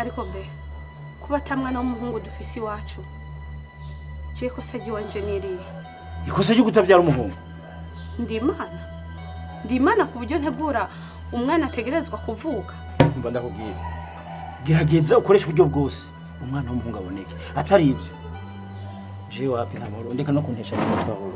ariko be kuba atamwana w'umuhungu dufise iwacu je ko saji wanje niriye ikosa cyo kutabyara umuhungu ndi imana ku buryo ntegura umwana ategerezwa kuvuka mba ndakubwira gerageza ukoresha uburyo bwose umwana w'umuhungu aboneke atari ibyo je wapi ntamoro ndeka no kuntesha n'umutwe wawe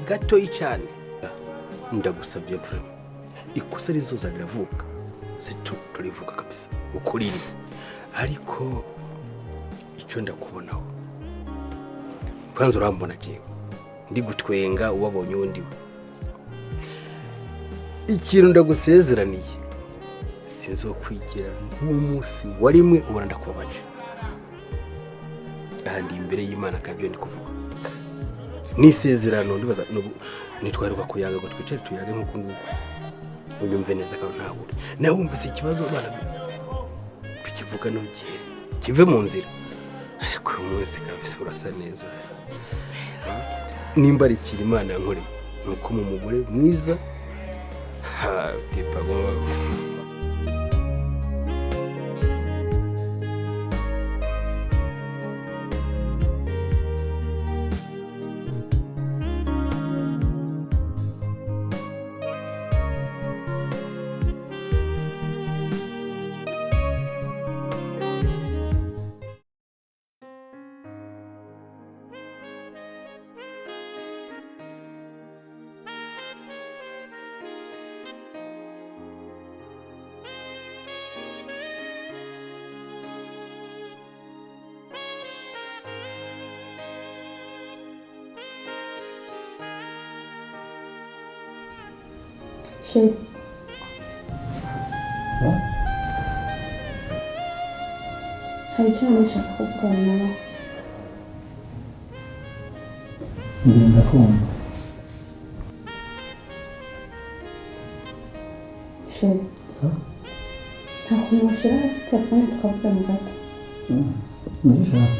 gato cyane ndagusabye vraiment ikosa rizoza riravuka turivuga kabisa ukuriri ariko icyo ndakubonaho kwanza urambona jewe ndi gutwenga ubabonye undi ikintu ndagusezeraniye sinzokwigira nk'umunsi warimwe ubona ndakubabaje kandi imbere y'Imana kabyo ndi kuvuga nisezerano ndibaza nitwaruka kuyaga ngo twicare tuyage nkuko unyumve neza kandi ntahure nawe wumvise ikibazo bana tukivuga no gihe kive mu nzira ariko umunsi kabisa urasa neza nimba ari kiri Imana yankore nuko mu mugore mwiza ha tipa go Chérie. Ça? Hari icyo nashaka kuvugana nawe. Ndakumva. Chérie. Ça? Ntabwo washyira hasi telefone tukavugana gato. Ndabishaka.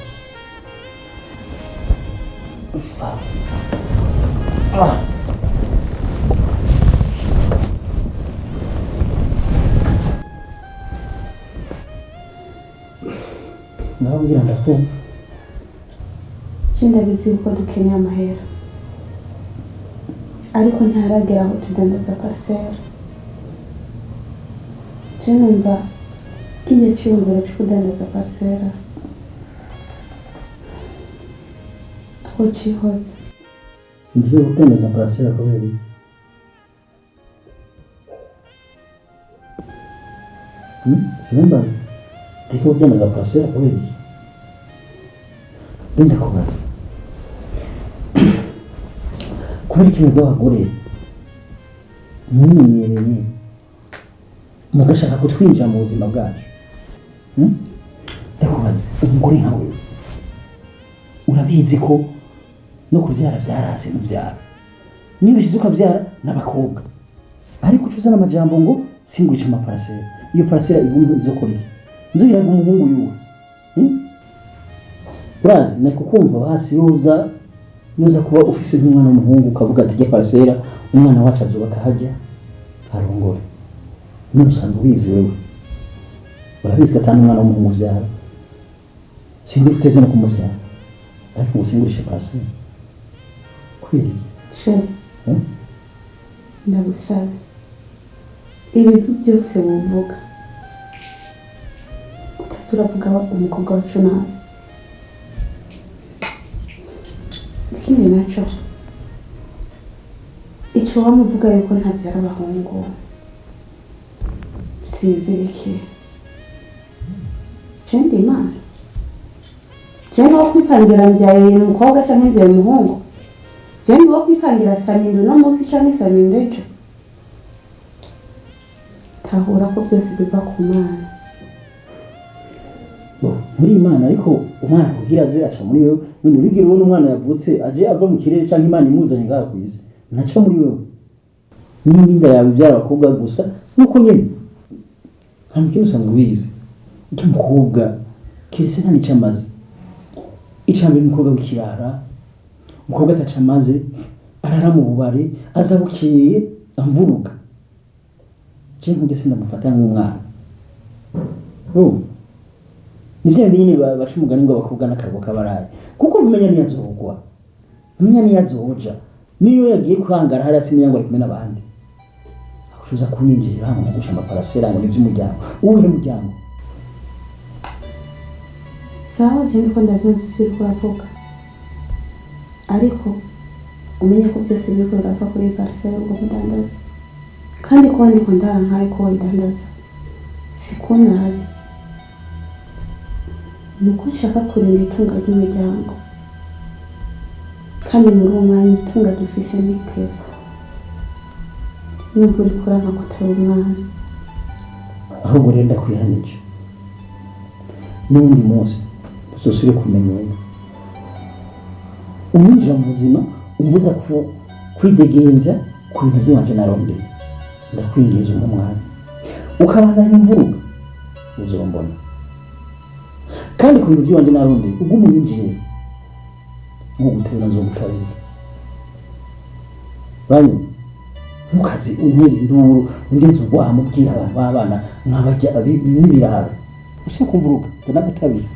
Ça. Ndababwira ndakumva. Ndabizi uko dukeneye amahera. Ariko ntaragera aho tudandaza parcelle. Numva kigiye cyumvira cyo kudandaza parcelle. Aho cihoze. Ndiye gudandaza parcelle kubera iki? Simbaza. Ndiye gudandaza parcelle kubera iki? Benda kubaza. Kubera iki mwebwe abagore mwimenyereye mugashaka kutwinjira mu buzima bwacu? Ndakubaza, umugore nkawe urabizi ko no kubyara byarase n'ubyara niba ushize ukabyara n'abakobwa ariko ucuzana amajambo ngo singwica amaparasera. Iyo parasera igumye izokora iki? Nzubiraga umuhungu yuwe. Urazi nako kumva hasi yoza kuba ufise nk'umwana w'umuhungu ukavuga ati je parasera umwana wacu azubaka hajya arongore. N'usanzwe ubizi wewe. Urabizi ko atanu umwana w'umuhungu byara. Sinzi guteze no kumubyara. Ariko ngusingurishe parasera. Kwiri. Chérie. Ndagusaba. Ibintu byose wuvuga. Utazuravuga umukobwa wacu nawe. Ikindi nacyo icyo wamuvuga yuko ntabyara abahungu sinzi iki cendi imana cyane wo kwipangira mbyaye umukobwa cyangwa mbyaye umuhungu cyane wo kwipangira samindo no munsi cyangwa samindo ejo tahura ko byose biva ku Mana. muri Imana ariko umwana kugira aze aca muri wewe none urigire ubona umwana yavutse aje ava mu kirere cyangwa Imana imuzanye ngaha ku isi naca muri wewe n'inda yawe byara abakobwa gusa nuko nyine hamwe usanga wize icyo mukobwa kirese nta nicyo amaze icambere umukobwa w'ikirara umukobwa ataca amaze arara mu bubare aza bukiye amvuruga je nkujye sindamufata nk'umwana nivyo nyine baca umugani ngo abakobwa n'akargo kabaraye kuko ntumenya niyazogwa ntumenya niyazoja niyo yagiye kwangara hari asimiye ngo ari kumwe n'abandi akuza kunyinjira hano gusha amaparasera ngo nivyo umuryango uwuhe muryango Sawa je ndiko ndabyumva ivyo uravuga ariko umenye ko byose biriko birava kuri parcelle ubwo mudandaza kandi ko ndiko ndarankaye ko widandaza siko nabi nuko nshaka kurinda itunga ry'umuryango kandi muri uwo mwanya itunga dufise ni keza nubwo urikora nka kutari umwana ahubwo rero ndakwihanije n'undi munsi uzosubire kumenyera umwinjira mu buzima umbuza kwidegembya ku bintu by'iwanje narondeye ndakwingiza umwana ukabandanya imvuruga uzombona kandi ku bintu by'iwanje narondeye ubwo umunyinjire nko gutera zo gutabira bani mukazi untera induru ungeze ubwamo bwira abantu b'abana nk'abajya n'ibirara ushaka kumvuruga ndanagutabira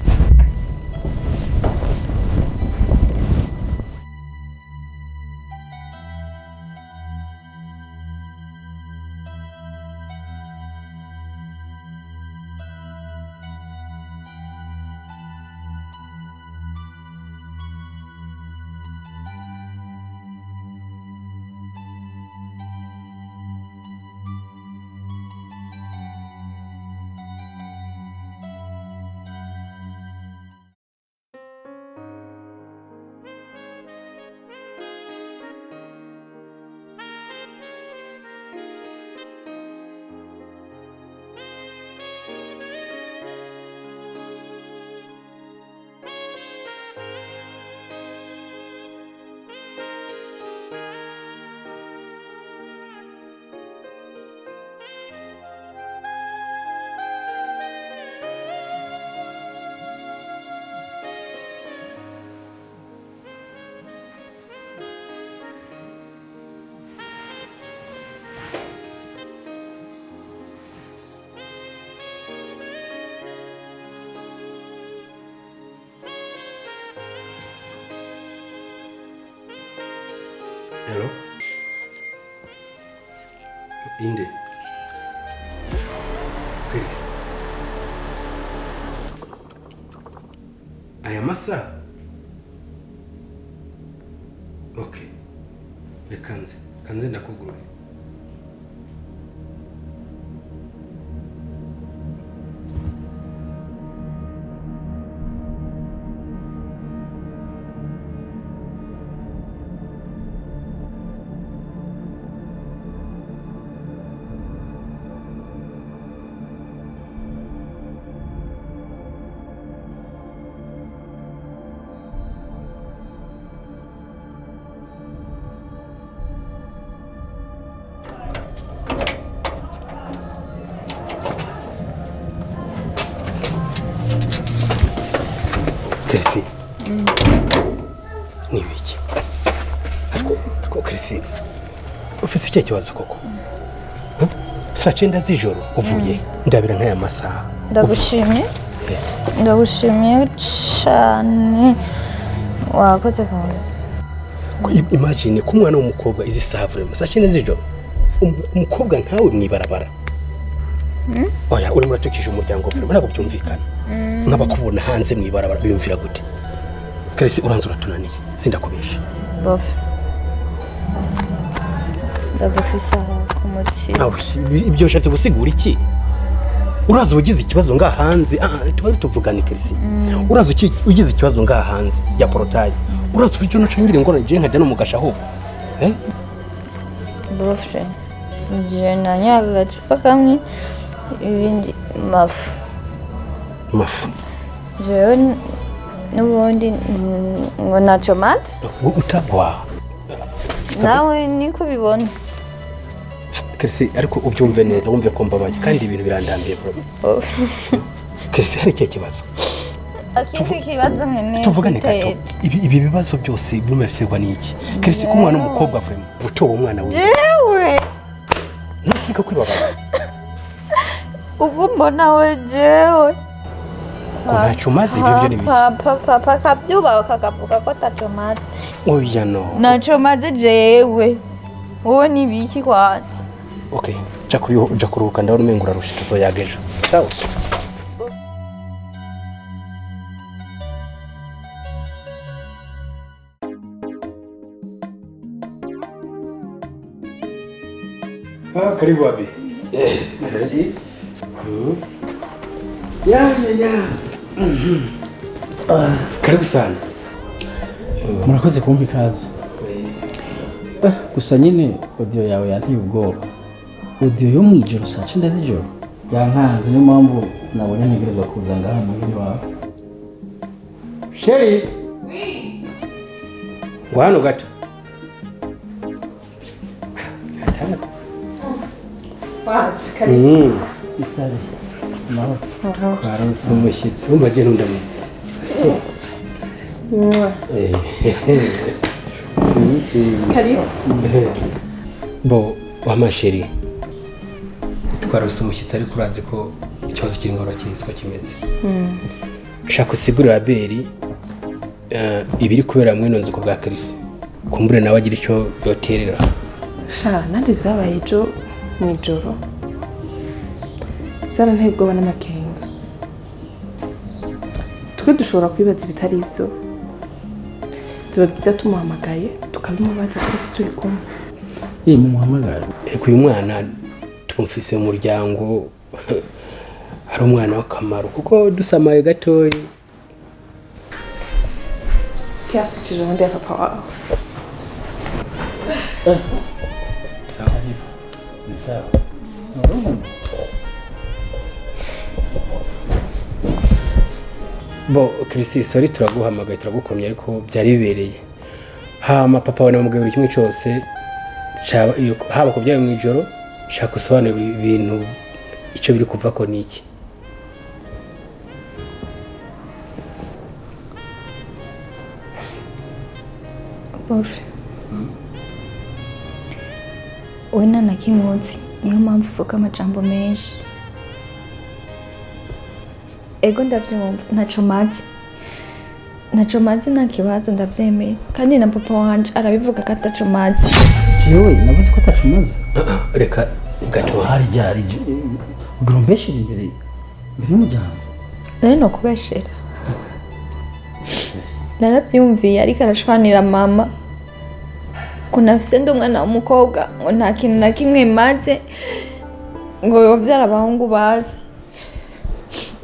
Hello? Inde? Chris? Aya masaha? Okay. Reka nze ndakugurira. Chris. Ni biki? Ariko Chris, ufite icyo kibazo koko? Saa 9 z'ijoro uvuye ndabira nk'aya masaha. Ndagushimiye cyane wakoze kuza. Imagine ko umwana w'umukobwa izi saa vraiment saa 9 z'ijoro. Umukobwa nkawe mwibarabara. Oya uri muratukije umuryango vraiment ntabwo byumvikana. Nk'abakubona hanze mwibarabara biyumvira gute? Chris uranze uratunaniye sindakubesha. Bof. Ndagufisa ku mutima. Ibyo ushatse gusigura iki? Uraza ugize ikibazo nga hanze tuba tuvugana Chris. Uraza ugize ikibazo nga hanze ya portail. Uraza icyo nacengire ngo naje nkajya no mugasha ho. Bof. je nanyoye agacupa kamwe ibindi mafu jewe n'ubundi ngo ntacyo maze utagwa nawe niko ubibona Kirisi ariko ubyumve neza wumve ko mbabaye kandi ibintu birandambiye bro Kirisi hari ikihe kibazo akindi kibazo nkene tuvugane gato ibi bibazo byose bimererwa n'iki Kirisi ko umwana w'umukobwa vraiment utoba umwana we jewe ntusika kwibabaza ubwo mbona we jewe ntacyo umaze ibyo byo n'ibiki papa kabyubaho kakavuga ko ntacyo maze oya no ntacyo maze jewe wowe n'ibiki kwanza okay uja kuruhuka ndabona umengo urarusha tuzoyagejo sawa karibu wapi Merci. Ya. Karibu sana. Murakoze kumpa ikaze. Gusa nyine audio yawe yanteye ubwoba. Audio yo mu ijoro saa 9 z'ijoro yankanze, niyo mpamvu nabonye ntegerezwa kuza ngaha muhiri wawe. Sheri. Oui. Wano gato. Isare. Mahoro. Kwaronse umushyitsi w'umbaje n'undamutse. So. Karibu. Bo wamasheri. Twaronse umushyitsi ariko urazi ko ikibazo kiri ngoro kiniswa kimeze. Shaka usigurira Beri ibiri kubera mwino nzi ko bwa Kirisi. Kumbure nawe agira icyo yoterera. Sha nandi vyabaye ejo mwijoro byaranteye ubwoba n'amakenga. Twe dushobora kwibaza ibitari ivyo, tuba byiza tumuhamagaye tukabimubaza twese turi kumwe. Mumuhamagara. Ariko uyu mwana tumufise mu muryango ari umwana w'akamaro kuko dusamaye gatoyi. Kyasicije undi ya papa wawe. Sawa. Ni sawa. Bo Kirisi sorry turaguhamagaye turagukomye ariko byari bibereye. Hama papa we namubwiye buri kimwe cyose haba ku byawe mu ijoro shaka usobanura ibintu icyo biri kuva ko niki. bofe we nanakimutsi niyo mpamvu uvuga amajambo menshi. Ego ndabyumva ntacyo mazi nta kibazo ndabyemeye kandi na papa wanje arabivuga ko ataco mazi. Jewe navuze ko atacumaze. Reka gato Hari ryari ugurumbeshira imbere y'umuryango. Nari no kubeshera. Narabyumviye ariko arashwanira mama ko nafise ndi umwana w'umukobwa ngo nta kintu na kimwe maze ngo yovyara abahungu bazi.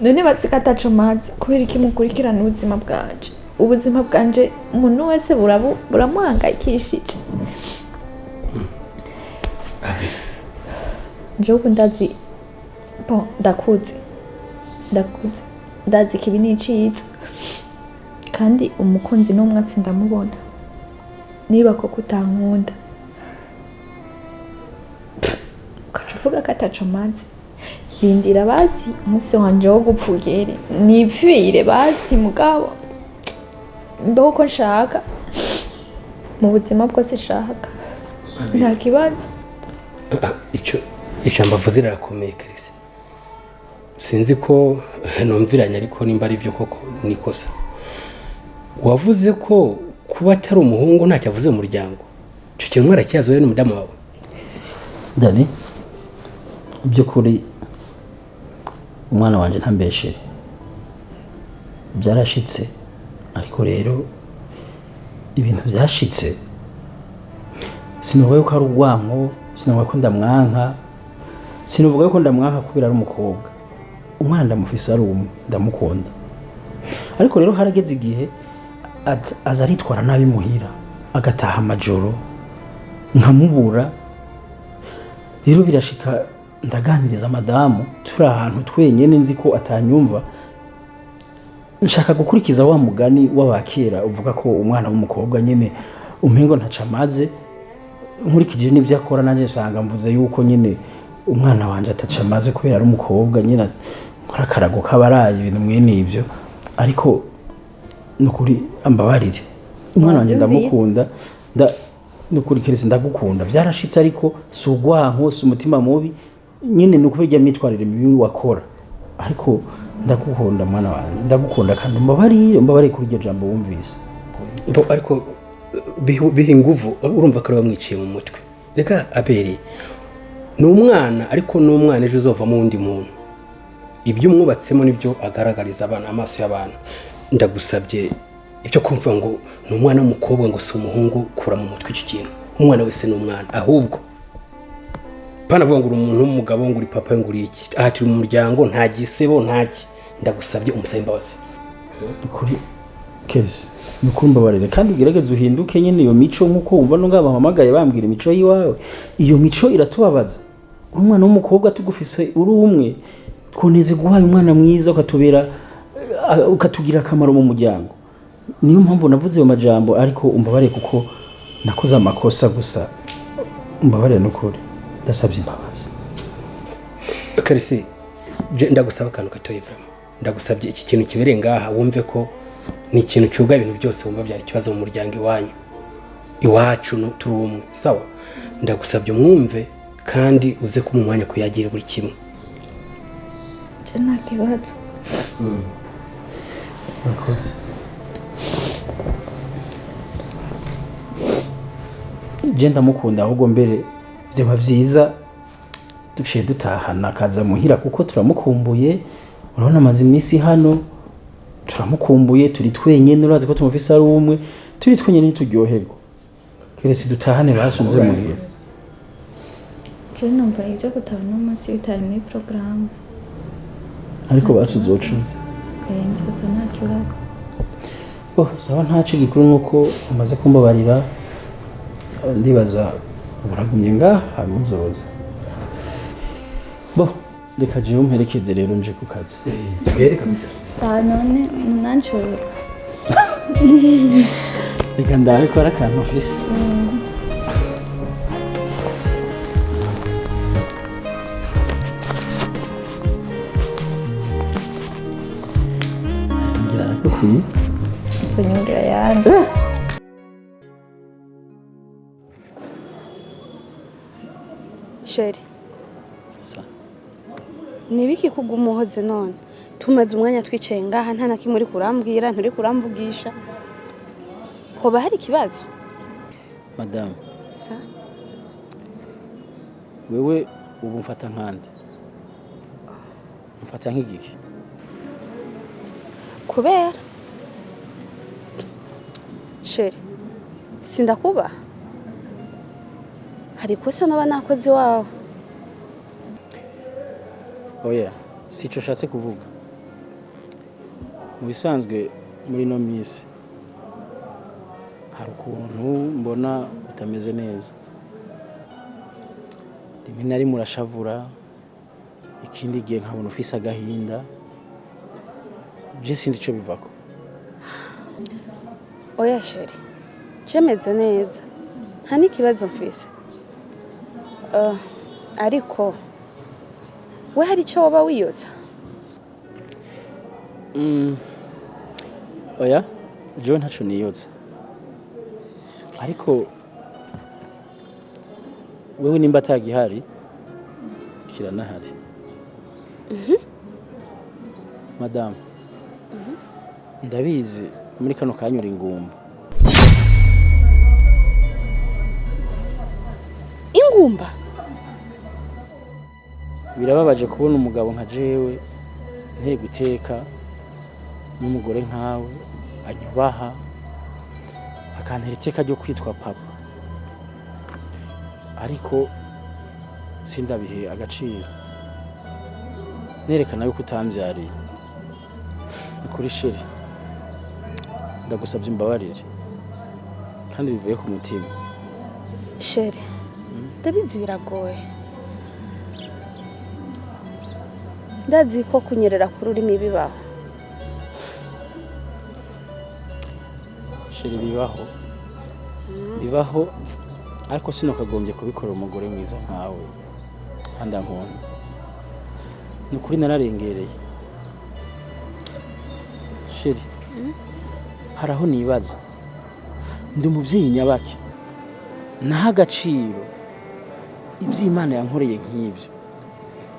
None basika ataco mazi kubera iki mukurikirana ubuzima bwanje. Ubuzima bwanje umuntu wese buramuhangayikishije. Jobu ndazi ndakuze ndazi kibi n'iciza kandi umukunzi n'umwe sindamubona. Niba koko utankunda ukaca uvuga ko ataco mazi bindira basi umunsi wanje wo gupfa ugere nipfire basi mugabo mbeho ko nshaka mu buzima bwose nshaka nta kibazo. Ijambo avuze rirakomeye Kirisi. Sinzi ko numviranye ariko nimba ari byo koko nikosa. Wavuze ko kuba atari umuhungu ntacyo avuze mu muryango. Cyo kintu mwarakiyazo we n'umudamu wawe. Dani byukuri umwana wanje ntambeshe byarashitse ariko rero ibintu byashitse sinovuga ko ari urwanko, sinovuga ko ndamwanka, sinovuga ko ndamwanka kubera ari umukobwa. Umwana ndamufise ari umwe ndamukunda ariko rero harageze igihe aza aritwara nabi muhira agataha amajoro nkamubura rero birashika ndaganiriza madamu turi ahantu twenyene nzi ko atanyumva nshaka gukurikiza wa mugani w'abakera uvuga ko umwana w'umukobwa nyene umengo ntaca amaze nkurikije n'ibyo akora nanje nsanga mvuze yuko nyene umwana wanje ataca amaze kubera ari umukobwa nyene nkora akarago kabaraye ibintu mwene ibyo ariko nukuri ambabarire umwana wanje ndamukunda nukuri Kirisi ndagukunda byarashitse ariko si ugwanko si umutima mubi nyine nukubijya mitwarire mibi wakora ariko ndagukunda mwana wanjye ndagukunda kandi mbabarire kuri iryo jambo wumvise ariko biha inguvu urumva ko ari wamwiciye mu mutwe reka Abeli ni umwana ariko ni umwana ejo uzovamo undi muntu ibyo umwubatsemo nibyo agaragariza abana amaso y'abantu ndagusabye ibyo kumva ngo ni umwana w'umukobwa ngo si umuhungu kura mu mutwe iki kintu umwana wese ni umwana ahubwo panavuga ngo uri umuntu w'umugabo ngo uri papa ngo uri iki aha turi mu muryango nta gisebo ntaki ndagusabye umusabe imbabazi kuri Kirisi nukumbabarire kandi ugerageze uhinduke nyene iyo mico nkuko wumva no ngabahamagaye bambwira imico yiwawe iyo mico iratubabaza umwana w'umukobwa tugufise uri umwe twoneze guhaye umwana mwiza ukatubera ukatugira akamaro mu muryango niyo mpamvu navuze ayo majambo ariko umbabarire kuko nakoze amakosa gusa umbabarire n'ukuri ndasabye imbabazi Kirisi ndagusaba akantu gatoya vraiment ndagusabye iki kintu kibereye ngaha wumve ko ni ikintu cyuga ibintu byose wumva byari ikibazo mu muryango iwanyu iwacu turi umwe sawa ndagusabye umwumve kandi uze ko mu mwanya kuyagira buri kimwe nta kibazo murakoze je ndamukunda ahubwo mbere byaba byiza duciye dutahana akaza muhira kuko turamukumbuye urabona amaze iminsi hano turamukumbuye turi twenyene urazi ko tumufise ari umwe turi twenyene turyoherwa Kirisi dutahane basuze muhira je numva ivyo gutabona umunsi bitari muri programme ariko basuze ucuze nzoza nta kibazo sawa ntaci gikuru nuko umaze kumbabarira ndibaza uragumye ngaha muzoza reka jewe umperekeze rero nje ku kazi bere kabisa none nanshobora reka ndabe ko ari akantu ufise ngira nakukwiye nyongera yanjye Sheri nibiki kugumuhoze none tumaze umwanya twicaye ngaha nta na kimwe uri kurambwira nturi kuramvugisha hoba hari ikibazo madamu sa wewe ubu mfata nkande mfata nk'igiki kubera Sheri sindakuba hari ikosa naba nakoze wawe oya sico shatse kuvuga mu bisanzwe muri no minsi hari ukuntu mbona utameze neza rimwe na rimwe urashavura ikindi gihe nkabona ufise agahinda je sinzi ico bivako oya Sheri je meze neza nta n'ikibazo mfise ariko we hari icyo waba wiyoza oya jewe ntaco niyoza ariko wewe nimba atagihari kiranahari madamu ndabizi muri kano kanyura ingumba ingumba birababaje kubona umugabo nka jewe nteye guteka n'umugore nkawe anyubaha akantera iteka ryo kwitwa papa ariko sindabihe agaciro nerekana yuko utambyariye ni kuri Sheri ndagusabye imbabarire kandi bivuye ku mutima Sheri ndabizi biragoye ndazi ko kunyerera ku rurimi bibaho. sheri bibaho ariko sinokagombye kubikora umugore mwiza nkawe kandi ankunda. Ni ukuri nararengereye sheri. Hari aho nibaza ndi umuvyeyi nyabaki naha agaciro ivy'Imana yankoreye nk'ivyo,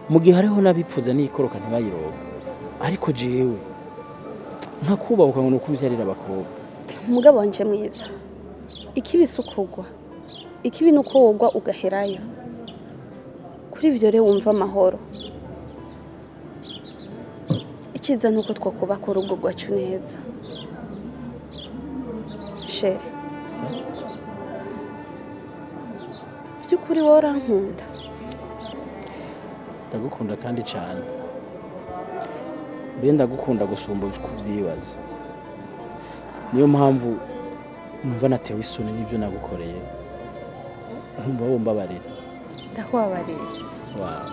mu gihe hariho n'abipfuza n'ikoroka ntibayironke, ariko jewe nkakubahuka ngo nuko umvyarira abakobwa. Umugabo wanje mwiza, ikibi sukugwa, ikibi nuko wogwa ugaherayo. Kuri ivyo rero wumva amahoro. Ikiza nuko twakubaka urugo rwacu neza. Sheri, by'ukuri wowe urankunda? Ndagukunda kandi cyane, mbe ndagukunda gusumba uko uvyibaza. Niyo mpamvu numva natewe isoni n'ivyo nagukoreye, nkumva wombabarira. Ndakubabarira. Wow.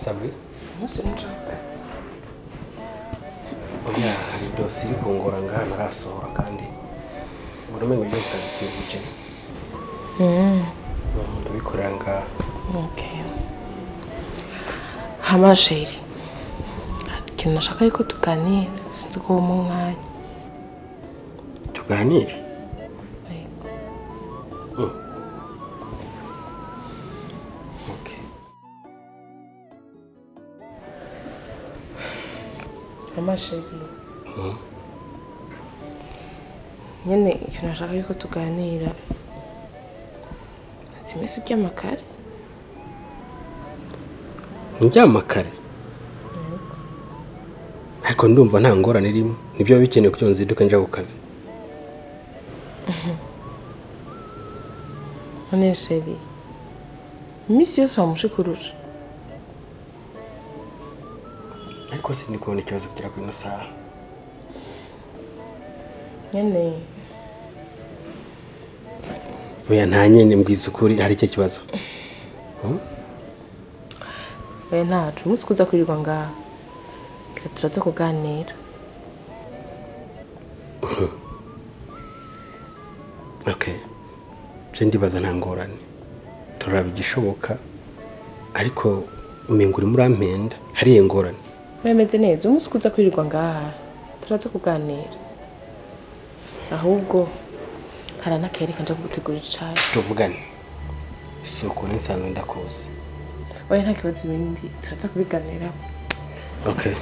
Sabri? Umunsi n'ucapati. Oya, hari dosiye iri kungora ngaha narasohora kandi ubumenyi bwo kutabisibuje. Ndabikorera ngaha. Okay. Hama sheri. Ikintu nashaka yuko tuganira, sinzi ko mu mwanya. Tuganire? Okay. Hama sheri. Nyene ikintu nashaka yuko tuganira. Timisi ry'amakare. Njyamakare? Ariko ndumva nta ngorane irimo. Nibyo bikeneye kugira nziduka nja ku kazi. None sheri. Imisi yose wamushikuruje. Ariko sindi kubona ikibazo kugira ku ino saha. Nyene. Oya nta nyene mbwiza ukuri hari icyo kibazo. Oya ntacu, umunsi kuza kwirirwa ngaha. Kira turaza kuganira. Okay. Je ndibaza nta ngorane. Turaba igishoboka ariko umenga uri muri ampenda hari ingorane. Wemeze neza umunsi kuza kwirirwa ngaha. Turaza kuganira. Ahubwo harana kereka nje kugutegurira icayi. Tuvugane. Isoko n'insanzwe ndakoze. Oya nta kibazo ibindi turaza kubiganira. Okay.